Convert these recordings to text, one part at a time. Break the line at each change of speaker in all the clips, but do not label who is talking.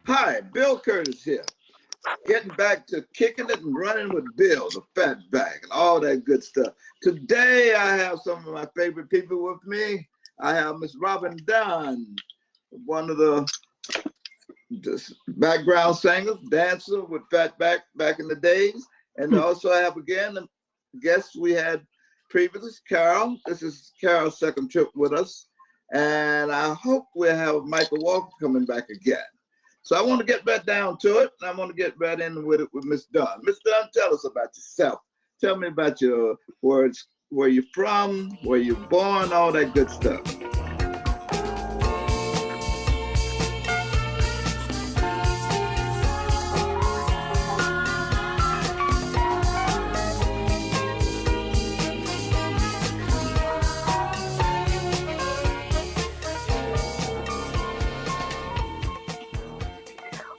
Hi, Bill Curtis here. Getting back to kicking it and running with Bill, the fat back, and all that good stuff. Today, I have some of my favorite people with me. I have Miss Robin Dunn, one of the background singers, dancer with fat back in the days. And also I have again the guest we had previously, Carol. This is Carol's second trip with us. And I hope we'll have Michael Walker coming back again. So I want to get right down to it, and I want to get right in with it with Miss Dunn. Miss Dunn, tell us about yourself. Tell me about your words, where you're from, where you're born, all that good stuff.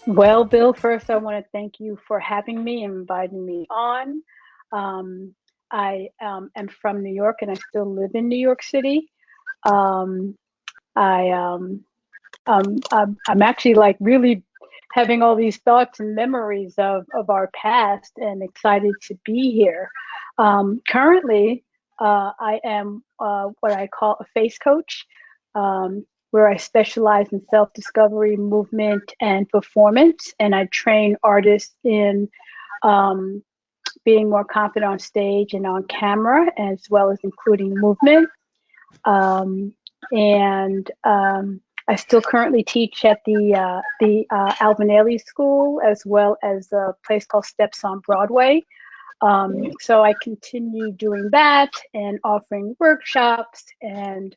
Well, Bill, first I want to thank you for having me and inviting me on. I am from New York and I still live in New York City. Um, I'm actually like really having all these thoughts and memories of our past and excited to be here. Currently, I am what I call a face coach. Where I specialize in self-discovery, movement, and performance. And I train artists in being more confident on stage and on camera, as well as including movement. I still currently teach at the Alvin Ailey School, as well as a place called Steps on Broadway. So I continue doing that and offering workshops and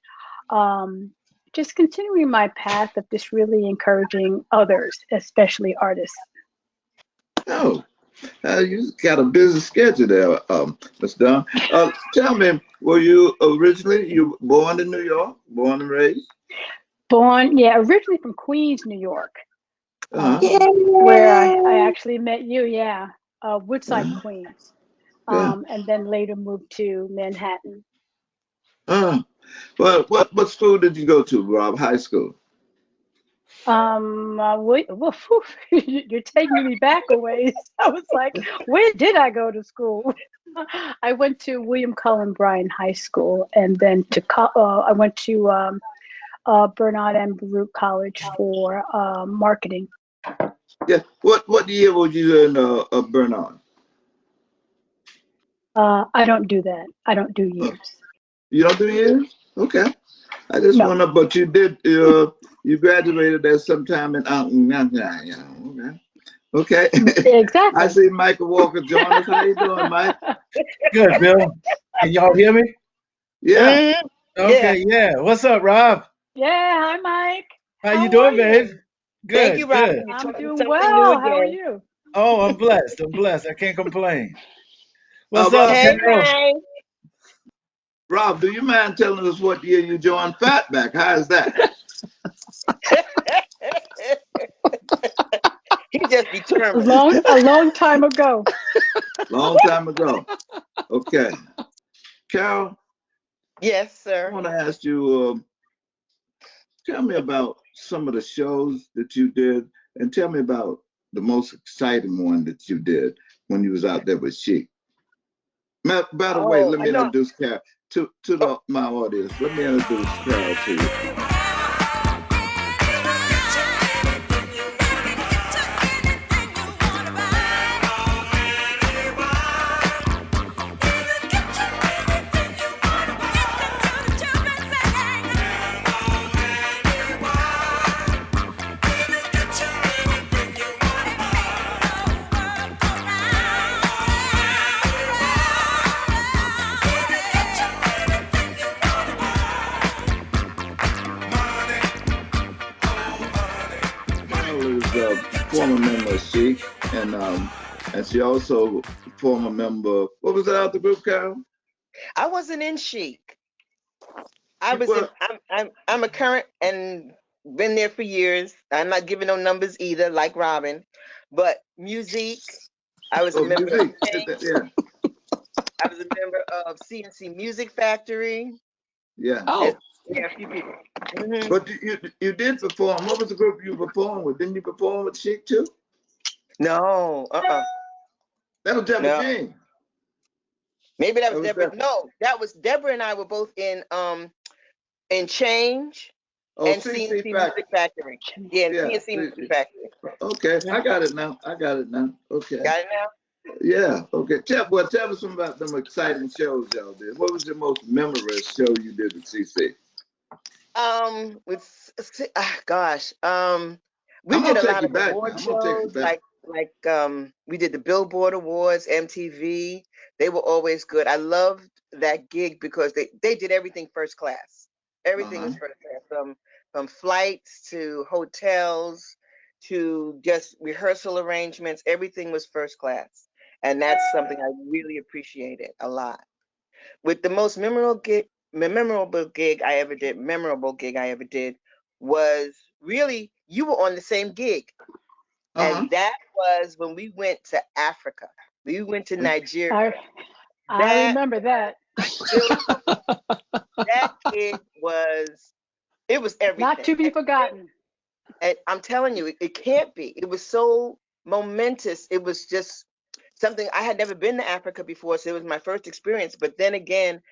just continuing my path of just really encouraging others, especially artists.
Oh, you got a busy schedule there, Ms. Dunn. Tell me, were you born in New York, born and raised?
Originally from Queens, New York, where I actually met you, Woodside, Queens, and then later moved to Manhattan.
Well, what school did you go to, Rob? High school?
You're taking me back a ways. I was like, where did I go to school? I went to William Cullen Bryan High School, and then I went to Bernard and Baruch College for marketing.
Yeah. What year was you in Bernard?
I don't do that. I don't do years.
You don't do years? Okay. I just wonder, but you did. You graduated there sometime in. Okay.
Exactly.
I see Michael Walker join us. How you doing, Mike?
Good, Bill. Can y'all hear me?
Yeah.
Okay. Yeah. What's up, Rob?
Yeah. Hi, Mike.
How you doing, babe? Good.
Thank you, Rob.
Good.
I'm doing well. How are you?
Oh, I'm blessed. I can't complain. What's
Rob,
up, Carol?
Hey.
Rob, do you mind telling us what year you joined Fatback? How is that?
He just determined.
A long time ago.
Long time ago. Okay. Carol?
Yes,
I
sir.
want to ask you, tell me about some of the shows that you did, and tell me about the most exciting one that you did when you was out there with Chic. By the way, let me introduce Carol to my audience. Let me introduce Carol to you. Former member of Chic, and she also former member. What was that other group, Carol?
I wasn't in Chic. I'm a current and been there for years. I'm not giving no numbers either, like Robin. But music, I was a member.
Yeah.
I was a member of CNC Music Factory.
Yeah.
Oh. Yeah, a few people. Hmm.
But you did perform. What was the group you performed with? Didn't you perform with Chic too?
No,
That was Deborah
no.
Jean.
Maybe that
That
was
was
Deborah.
Deborah.
No, that was Deborah and I were both in Change
Oh,
and
CC
CNC
Factory.
Music Factory. Yeah, and
Yeah.
CNC Music Factory.
Okay,
Mhm.
I got it now. I got it now. Okay.
Got it now?
Yeah. Okay. Tell us some about them exciting shows y'all did. What was your most memorable show you did with CC?
Gosh, we
I'm
did
gonna
a
take
lot
you
of
back now.
award
I'm gonna take you
shows,
back.
we did the Billboard Awards, MTV. They were always good. I loved that gig because they did everything first class. Everything
Uh-huh.
was first class, from flights to hotels to just rehearsal arrangements. Everything was first class, and that's something I really appreciated a lot. With the most memorable gig I ever did was really you were on the same gig,
Uh-huh.
and that was when we went to Africa. We went to Nigeria.
I
That
remember that.
still that gig was it was
Not
everything.
to be forgotten.
And I'm telling you, it can't be. It was so momentous. It was just something I had never been to Africa before, so it was my first experience. But then again,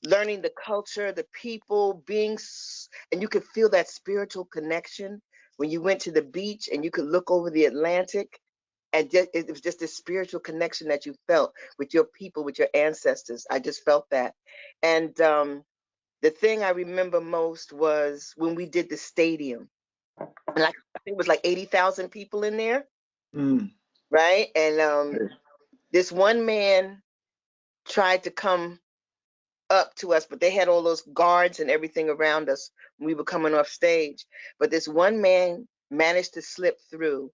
learning the culture, the people, and you could feel that spiritual connection when you went to the beach and you could look over the Atlantic, and it was just this spiritual connection that you felt with your people, with your ancestors. I just felt that. And the thing I remember most was when we did the stadium. Like I think it was like 80,000 people in there,
Mm.
right? And this one man tried to come up to us, but they had all those guards and everything around us when we were coming off stage. But this one man managed to slip through,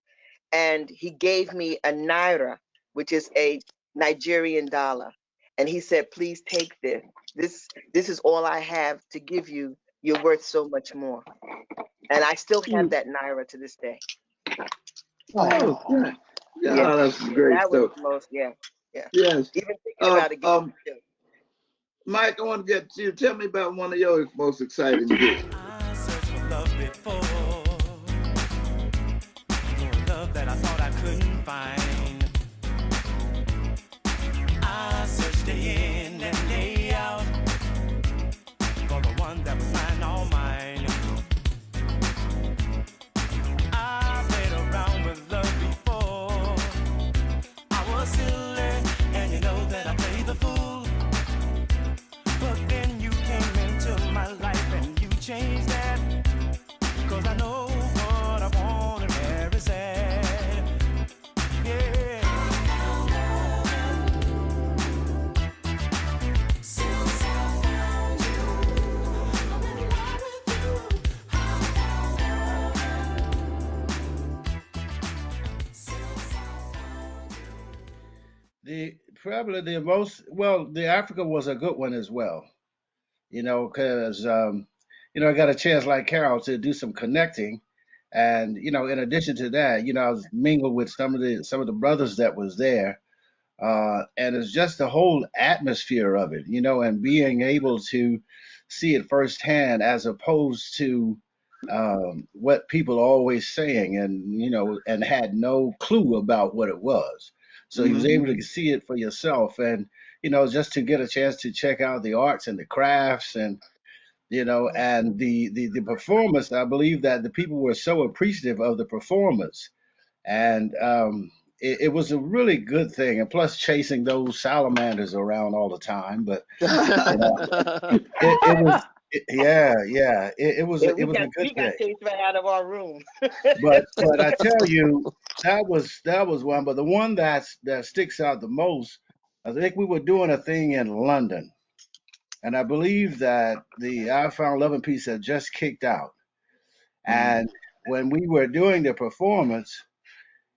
and he gave me a naira, which is a Nigerian dollar. And he said, please take this. This is all I have to give you. You're worth so much more. And I still have that naira to this day.
Oh, yeah.
Yeah,
Yeah, that's great
that was
stuff.
the most, yeah.
Yes.
Even thinking
Um,
about it again.
um, Mike, I want to get you. Tell me about one of your most exciting gigs.
I searched for love before, for love that I thought I couldn't find. I searched day in and day out for the one that was mine, all mine. I played around with love before. I was silly, and you know that I played the fool. But then you came into my life and you changed that. 'Cause I know what I want and where it's at. Yeah. Since I found you, I'm in love with you. I found love. Since I found you.
The Africa was a good one as well. Because I got a chance like Carol to do some connecting, and in addition to that, I was mingled with some of the brothers that was there, and it's just the whole atmosphere of it, and being able to see it firsthand as opposed to what people are always saying, and and had no clue about what it was. So he was
Mm-hmm.
able to see it for yourself, and just to get a chance to check out the arts and the crafts, and and the performance. I believe that the people were so appreciative of the performance, and it was a really good thing. And plus, chasing those salamanders around all the time, but you know, it was. Yeah.
Yeah,
It was a good
we got
thing.
chased right out of our room.
But I tell you, that was one. But the one that sticks out the most, I think we were doing a thing in London, and I believe that the I Found Love and Peace had just kicked out. And when we were doing the performance,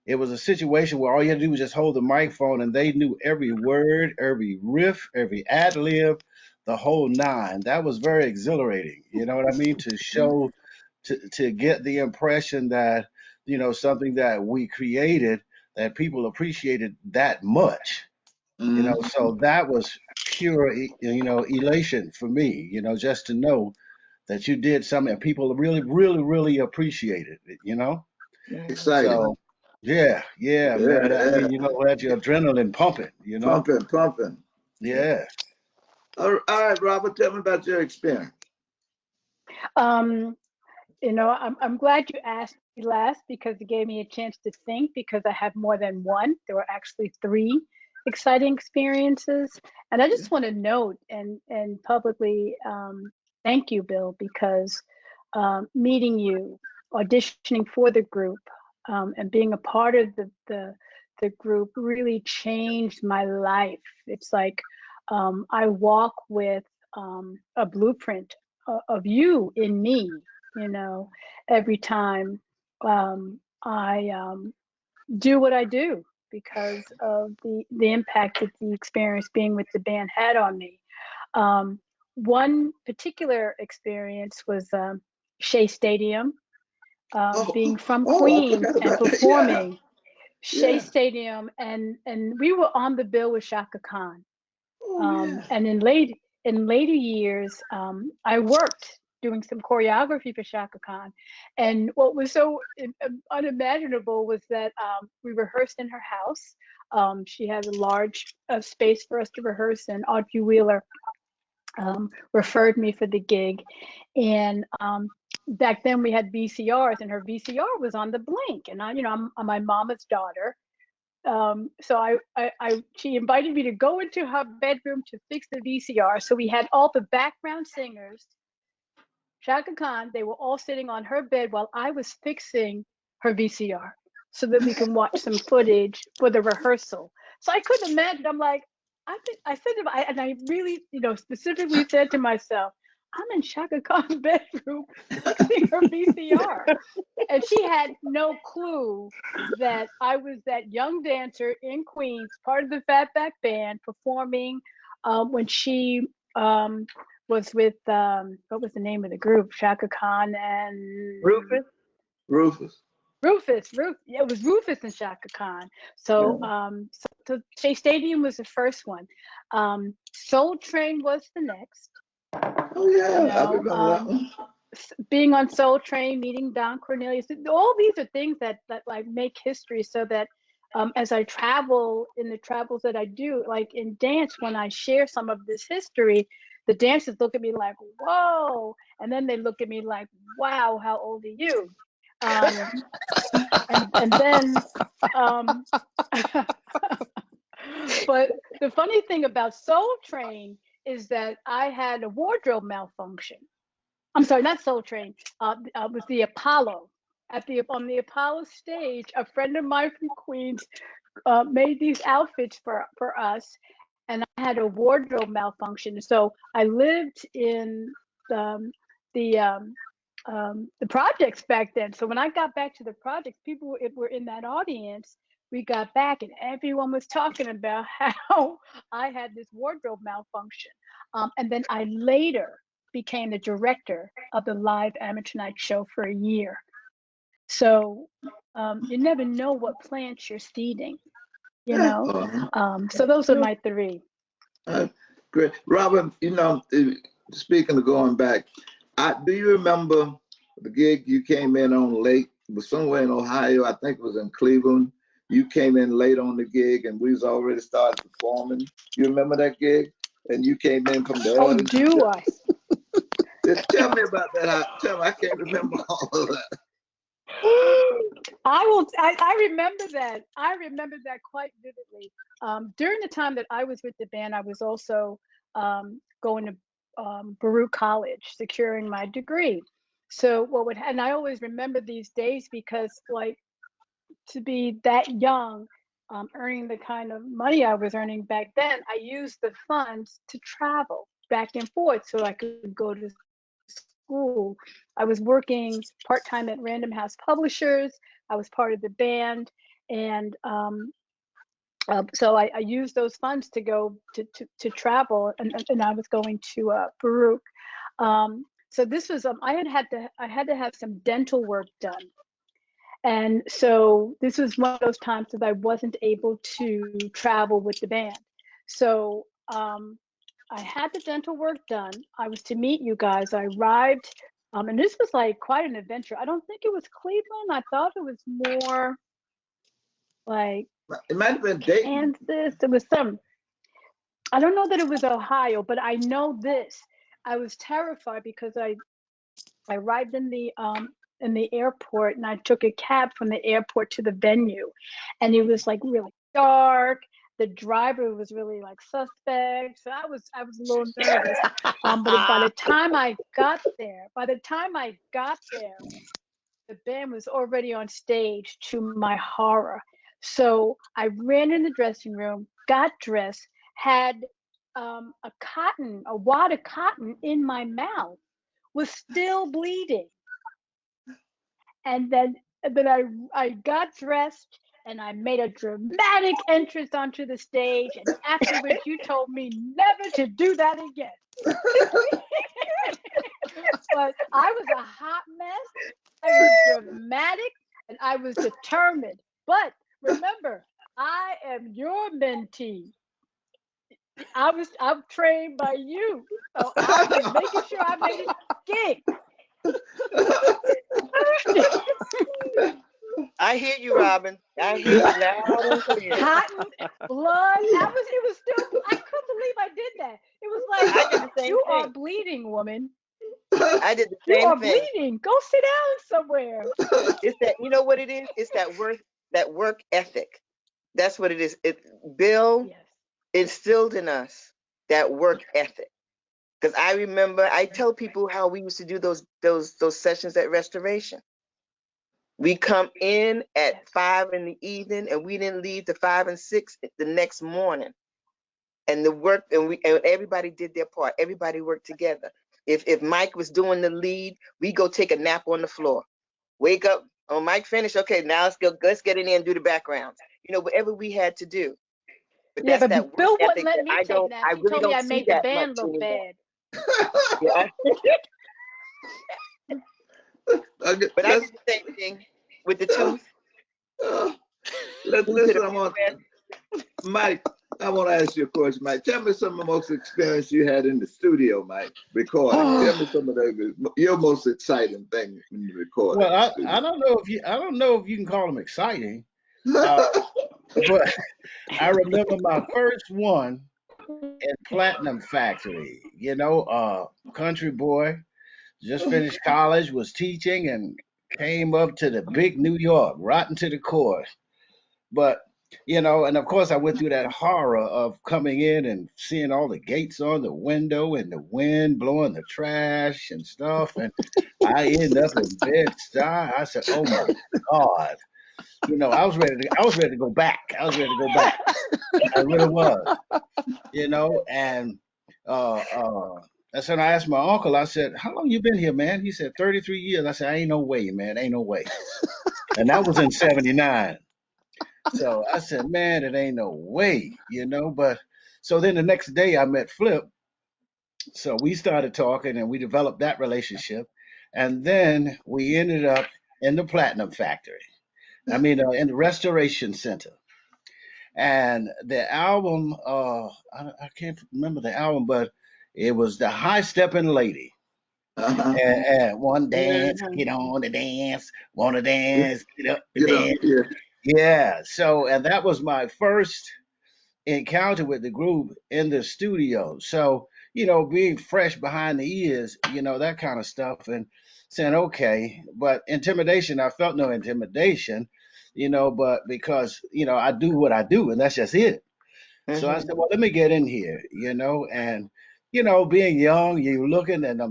it was a situation where all you had to do was just hold the microphone, and they knew every word, every riff, every ad lib, the whole nine. That was very exhilarating. You know what I mean? To show, to get the impression that something that we created, that people appreciated that much.
Mm-hmm.
So that was pure elation for me. Just to know that you did something and people really appreciated it, you know?
Exciting.
So yeah,
Yeah,
man. I
yeah.
mean, you know, had your adrenaline pumping, you know?
Pumping, pumping.
Yeah.
All right, Robert, tell me about your experience.
Um, you know, I'm glad you asked me last because it gave me a chance to think because I have more than one. There were actually three exciting experiences. And I just want to note and publicly thank you, Bill, because meeting you, auditioning for the group, and being a part of the group really changed my life. It's like I walk with a blueprint of you in me, you know, every time I do what I do because of the impact that the experience being with the band had on me. One particular experience was Shea Stadium, being from
I
Queens
forgot
and
about that. Yeah,
performing Shea
yeah.
Stadium, and we were on the bill with Shaka Khan.
Oh, yeah.
And in later years, I worked doing some choreography for Shaka Khan, and what was so unimaginable was that we rehearsed in her house. She had a large space for us to rehearse, and Audrey Wheeler referred me for the gig, and back then we had VCRs, and her VCR was on the blink, and I'm my mama's daughter. So she invited me to go into her bedroom to fix the VCR. So we had all the background singers, Shaka Khan, they were all sitting on her bed while I was fixing her VCR so that we can watch some footage for the rehearsal. So I couldn't imagine. I'm like, I said to my, and I really, specifically said to myself, I'm in Shaka Khan's bedroom fixing her VCR. And she had no clue that I was that young dancer in Queens, part of the Fatback Band, performing when she was with what was the name of the group? Shaka Khan and
Rufus.
Rufus.
Yeah, it was Rufus and Shaka Khan. So so Shea Stadium was the first one. Soul Train was the next.
Oh, yeah,
You
I
know,
remember that one.
being on Soul Train, meeting Don Cornelius, all these are things that like make history. So that as I travel in the travels that I do, like in dance, when I share some of this history, the dancers look at me like, "Whoa," and then they look at me like, "Wow, how old are you?" And then, but the funny thing about Soul Train is that I had a wardrobe malfunction. I'm sorry, not Soul Train. It was the Apollo. On the Apollo stage, a friend of mine from Queens made these outfits for us, and I had a wardrobe malfunction. So I lived in the the um, the projects back then. So when I got back to the projects, people were in that audience. We got back, and everyone was talking about how I had this wardrobe malfunction. And then I later became the director of the live amateur night show for a year. So you never know what plants you're seeding, you
Yeah.
know. So those are my three.
Great. Robert, speaking of going back, do you remember the gig you came in on late? It was somewhere in Ohio. I think it was in Cleveland. You came in late on the gig, and we was already started performing. You remember that gig? And you came in from the
Oh,
audience.
do I?
Just tell me about that. Tell me, I can't remember all of that.
I remember that. I remember that quite vividly. During the time that I was with the band, I was also going to Baruch College, securing my degree. So and I always remember these days because, like, to be that young, earning the kind of money I was earning back then, I used the funds to travel back and forth so I could go to school. I was working part-time at Random House Publishers. I was part of the band, and so I used those funds to go to travel, and I was going to Baruch. So this was I had to have some dental work done, and so this was one of those times that I wasn't able to travel with the band. So I had the dental work done. I was to meet you guys. I arrived, and this was like quite an adventure. I don't think it was Cleveland. I thought it was more like
It might have been Dayton.
Kansas. There was some. I don't know that it was Ohio, but I know this. I was terrified because I arrived in the airport, and I took a cab from the airport to the venue, and it was like really dark. The driver was really like suspect, so I was a little nervous. But by the time I got there, the band was already on stage, to my horror. So I ran in the dressing room, got dressed, had a wad of cotton in my mouth, was still bleeding. And then I got dressed and I made a dramatic entrance onto the stage. And afterwards, you told me never to do that again. But I was a hot mess. I was dramatic and I was determined. But remember, I am your mentee. I'm trained by you, so I was making sure I made it gig.
I hear you, Robin. I hear you loud and clear.
Cotton, blood. It was still. I couldn't believe I did that. It was
I
like,
did the same
you
thing.
are bleeding, woman.
I did the
You
same
are
thing.
bleeding. Go sit down somewhere.
It's that, you know what it is? It's that work ethic. That's what it is. Bill
Yes.
instilled in us that work ethic. Because I remember, I tell people how we used to do those sessions at Restoration. We come in at 5 in the evening, and we didn't leave to 5 and 6 the next morning. And the work, and everybody did their part. Everybody worked together. If Mike was doing the lead, we go take a nap on the floor. Wake up. Oh, Mike finished. Okay, now let's get in there and do the backgrounds. You know, whatever we had to do. But
Yeah,
that's
but
that
Bill
work
wouldn't
ethic
let
that
me
I
take
don't.
naps.
I
He
really
told me I
don't see
made the
that
band
much
look
anymore.
bad.
Yeah.
Okay,
But I did the same thing with the tooth.
listen, Mike, I want to ask you a question, Mike. Tell me some of the most experience you had in the studio, Mike, recording. Tell me some of your most exciting thing when you record.
Well, I don't know if you can call them exciting, but I remember my first one in Platinum Factory. Country boy, just finished college, was teaching, and came up to the big New York, right into the core. But and of course I went through that horror of coming in and seeing all the gates on the window and the wind blowing the trash and stuff. And I ended up in Bed-Stuy. I said, "Oh my God!" I was ready to go back. I was ready to go back. I really was. And that's when I asked my uncle. I said, "How long you been here, man?" He said, 33 years. I said, "Ain't no way, man. Ain't no way." And that was in '79. So I said, "Man, it ain't no way, But so then the next day I met Flip. So we started talking and we developed that relationship. And then we ended up in the Platinum Factory. I mean, in the Restoration Center. And the album, I can't remember the album, but it was the High Stepping Lady. And one dance, get on the dance, want to dance, get up and dance. Yeah. So, and that was my first encounter with the group in the studio. So, being fresh behind the ears, that kind of stuff, and saying, okay, but intimidation, I felt no intimidation, but because, I do what I do, and that's just it. So I said, well, let me get in here, and, being young, you're looking and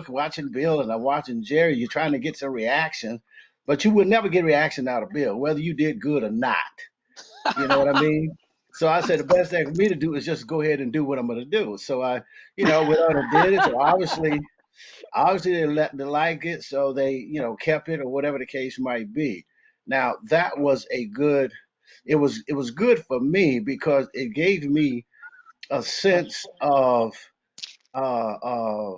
watching Bill and I'm watching Jerry, you're trying to get some reaction, but you would never get reaction out of Bill, whether you did good or not. You know what I mean? So I said the best thing for me to do is just go ahead and do what I'm going to do. So I, went on and did it. So obviously they like it, so they, kept it or whatever the case might be. Now that was it was good for me because it gave me a sense of a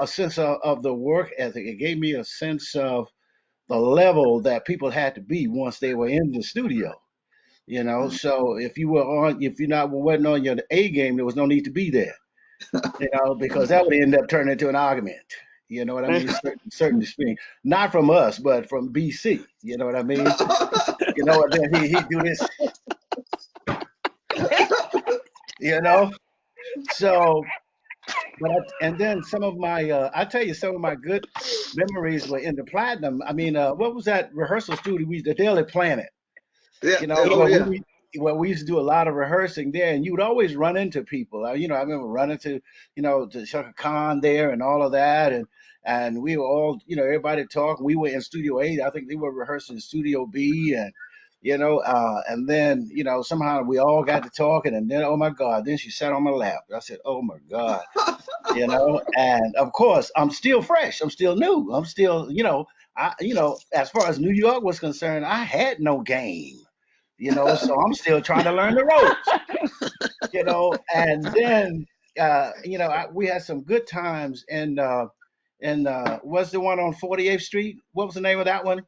sense of the work ethic. It gave me a sense of the level that people had to be once they were in the studio. So if you wasn't on your A game, there was no need to be there. you know, because that would end up turning into an argument. You know what I mean? Certain dispute, not from us, but from BC. You know what I mean? You know, and then he do this. You know, so and then some of my I tell you some of my good memories were in the Platinum. I mean, what was that rehearsal studio? The Daily Planet.
Yeah.
You know,
Oh yeah.
where we used to do a lot of rehearsing there, and you would always run into people. You know, I remember running to, you know, to Shaka Khan there and all of that, and we were all, you know, everybody talking. We were in Studio 8. I think they were rehearsing in Studio B, and you know, and then you know somehow we all got to talking, and then oh my God, then she sat on my lap. I said, oh my God, you know, and of course I'm still fresh, I'm still new, I'm still, you know, you know, as far as New York was concerned, I had no game, you know, so I'm still trying to learn the ropes, you know, and then, you know, we had some good times what's the one on 48th Street? What was the name of that one?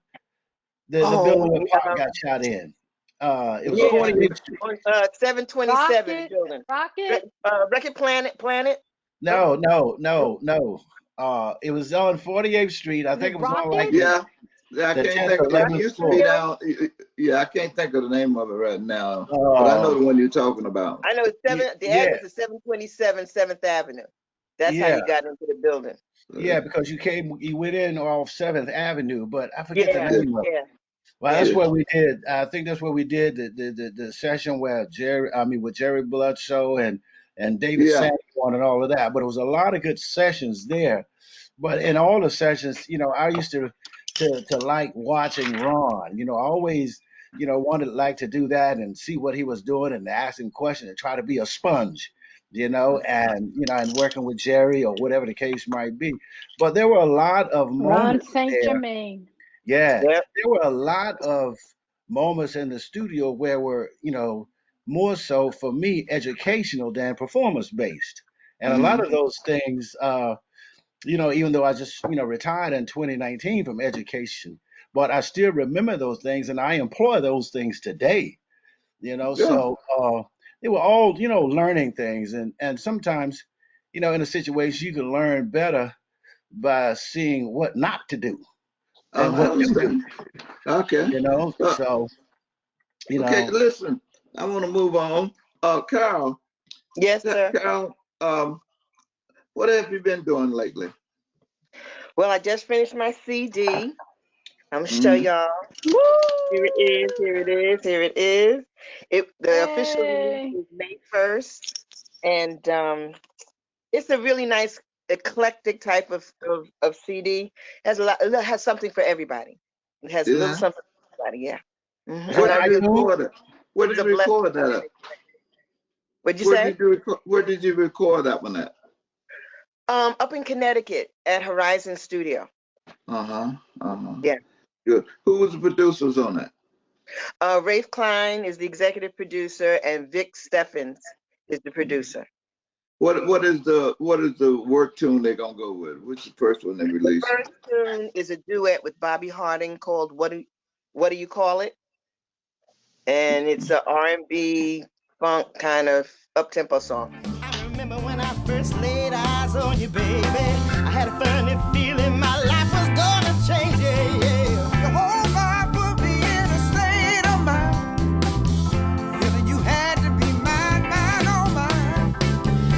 The building
Oh,
where Pop got shot in. It was
yeah.
48th Street.
On 727
Rocket,
building.
Rocket,
Record Planet.
No, no, no, no. It was on 48th Street. I
is
think
it
it was on like
Rocket?
Yeah. Yeah, I
the
can't
10th
think
or
of it. It
11th
used to be
floor.
down. Yeah, I can't think of the name of it right now, but I know
Uh,
the one you're talking about.
I know it's the
yeah,
address is 727 7th Avenue. That's how
yeah,
you got into the building.
yeah, because you went in off 7th Avenue, but I forget the
Yeah,
Yeah,
name of it.
yeah,
Well,
yeah.
that's
yeah,
where we did. I think that's where we did the session where with Jerry Bloodsoe and David
yeah.
Sanborn and all of that. But it was a lot of good sessions there. But in all the sessions, you know, I used to like watching Ron. You know, I always, you know, wanted like to do that and see what he was doing and ask him questions and try to be a sponge. You know, and you know, and working with Jerry or whatever the case might be. But there were a lot of
Ron
moments
Saint
there.
Germain.
Yeah,
Yep.
there were a lot of moments in the studio where were, you know, more so for me educational than performance based. And a lot
Hmm.
of those things, you know, even though I just, you know, retired in 2019 from education, but I still remember those things and I employ those things today, you know.
Yeah.
So they were all, you know, learning things and sometimes, you know, in a situation you can learn better by seeing what not to do than
I
what to do,
understand. Okay.
you know.
Uh,
So, you
okay.
know,
Listen, I want to move on. Carol,
Yes, sir.
Carol, what have you been doing lately?
Well, I just finished my CD. I'm gonna show
Hmm.
y'all.
Woo!
Here it is. Here it is. Here it is. The official release
Yay!
is May 1st, and it's a really nice eclectic type of CD. Has a lot. It has something for everybody. It has a little
Yeah.
something for everybody. Yeah.
it's
Where
And
on
I
did you
really,
iTunes.
record it?
it
Where
was
did
a
you
blessing.
record that at?
What'd you say?
Where did you record that one at?
Up in Connecticut at Horizon Studio.
Uh-huh. Uh-huh.
Yeah.
Good. Who was the producers on that?
Rafe Klein is the executive producer, and Vic Steffens is the producer.
What is the work tune they're gonna go with? Which is the first one they
The
released?
first tune is a duet with Bobby Harding called What Do You Call It? And it's a R&B funk kind of up-tempo song.
I remember when I first laid eyes on you, baby. I had a funny feeling my life was gonna change, yeah, yeah. Your whole life would be in a state of mind, feeling you had to be mine, mine, oh mine.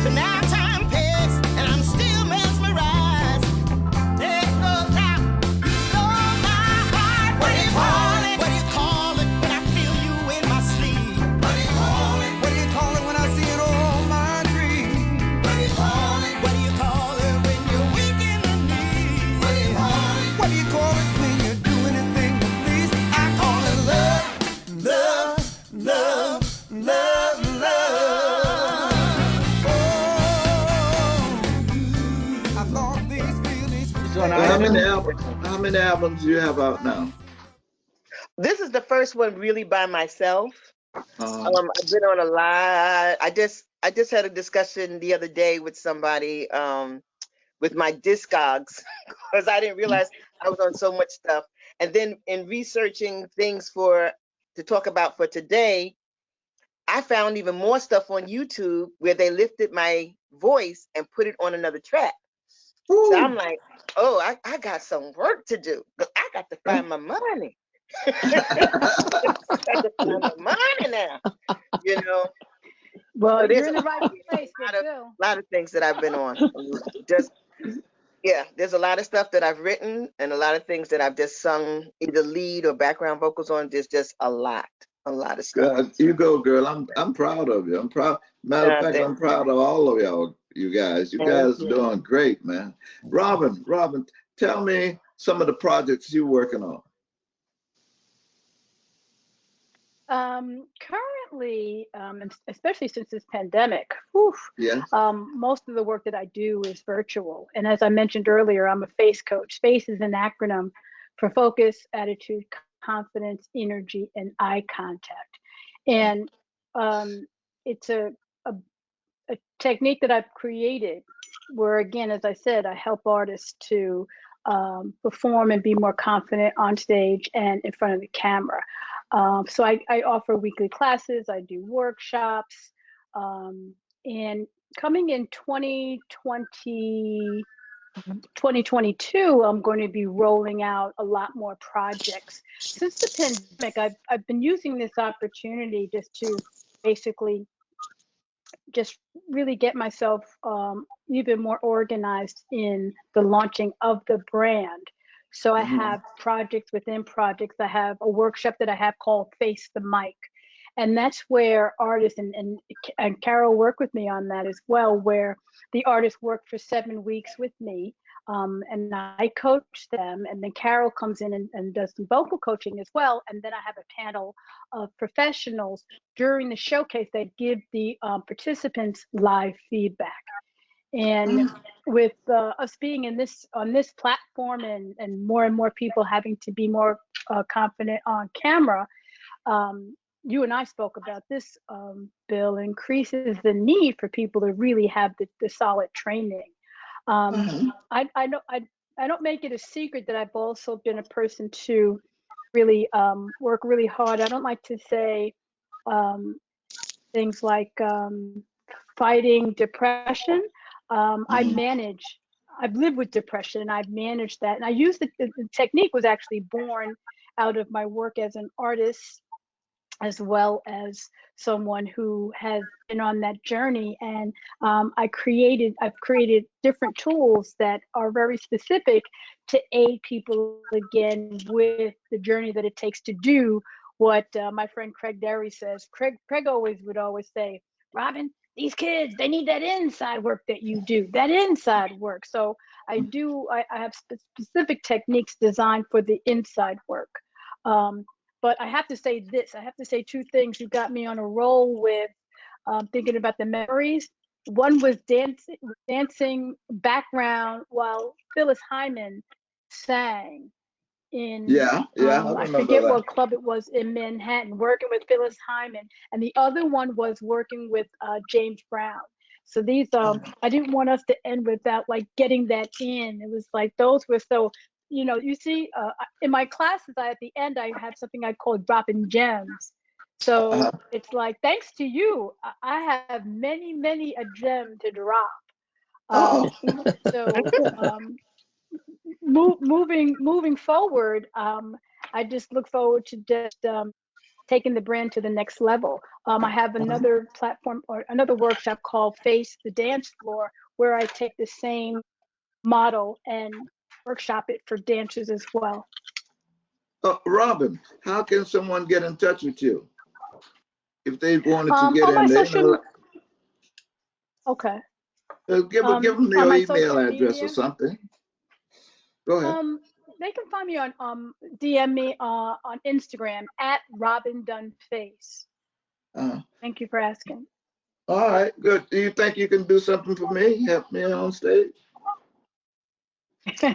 But now time passed and I'm still mesmerized. There's no doubt you stole my heart. What do you call it? What do you call it when I feel you in my sleep? What do you call it? What do you call it when I see it all my dreams? What do you call it? What do you call it when you're weak in the knees? What do you call it? What do you call it when you do anything to please? I call it love, love, love, love, love. Oh, I thought these feelings
It's on
Well,
iTunes.
how many albums do you have out now?
This is the first one really by myself.
Uh-huh.
I've been on a lot. I just had a discussion the other day with somebody with my Discogs because I didn't realize I was on so much stuff. And then in researching things to talk about for today, I found even more stuff on YouTube where they lifted my voice and put it on another track.
Ooh.
So I'm like, oh, I got some work to do. I got to find my money. I got to find my money now. You know.
Well,
So
you're in the right place,
a lot of things that I've been on. Just there's a lot of stuff that I've written and a lot of things that I've just sung either lead or background vocals on. There's just a lot of stuff.
God, you go, girl. I'm proud of you. I'm proud. Matter of fact, I'm proud of all of y'all. You guys are doing great, man. Robin, tell me some of the projects you're working on.
Currently, especially since this pandemic, whew,
Yes.
most of the work that I do is virtual. And as I mentioned earlier, I'm a FACE coach. FACE is an acronym for focus, attitude, confidence, energy, and eye contact. And it's a technique that I've created where, again, as I said, I help artists to perform and be more confident on stage and in front of the camera. So I offer weekly classes, I do workshops, and coming in 2022, I'm going to be rolling out a lot more projects. Since the pandemic, I've been using this opportunity just to basically just really get myself even more organized in the launching of the brand. So I have projects within projects. I have a workshop that I have called Face the Mic. And that's where artists, and Carol work with me on that as well, where the artists work for 7 weeks with me. And I coach them, and then Carol comes in and does some vocal coaching as well. And then I have a panel of professionals during the showcase that give the participants live feedback. And with us being on this platform and more people having to be more confident on camera, you and I spoke about this, Bill, increases the need for people to really have the solid training. I don't make it a secret that I've also been a person to really work really hard. I don't like to say things like fighting depression. I've lived with depression and I've managed that. And I used the technique was actually born out of my work as an artist, as well as someone who has been on that journey. And I've created different tools that are very specific to aid people again with the journey that it takes to do what my friend Craig Derry says. Craig would always say, Robin, these kids, they need that inside work that you do, that inside work. So I have specific techniques designed for the inside work. But I have to say two things. You got me on a roll with thinking about the memories. One was dancing background while Phyllis Hyman sang in, I forget what club it was in Manhattan, working with Phyllis Hyman. And the other one was working with James Brown. So these, I didn't want us to end without like getting that in. It was like, those were so, you see, in my classes, at the end, I have something I call dropping gems. So it's like, thanks to you, I have many a gem to drop. Moving forward, I just look forward to just taking the brand to the next level. I have another platform or another workshop called Face the Dance Floor, where I take the same model and workshop it for dancers as well.
Robin, how can someone get in touch with you if they wanted to get
on my
in there?
social, okay.
Give them your email address or something. Go ahead.
They can find me on DM me on Instagram at Robin Dunn Face. Thank you for asking.
All right, good. Do you think you can do something for me? Help me on stage?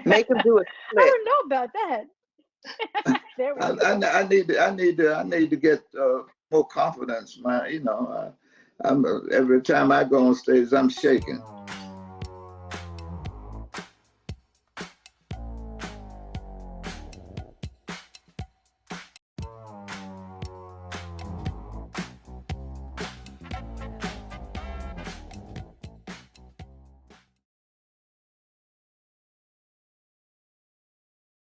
Make them do it.
I don't know about that. There we go.
I need to get more confidence, man. Every time I go on stage, I'm shaking.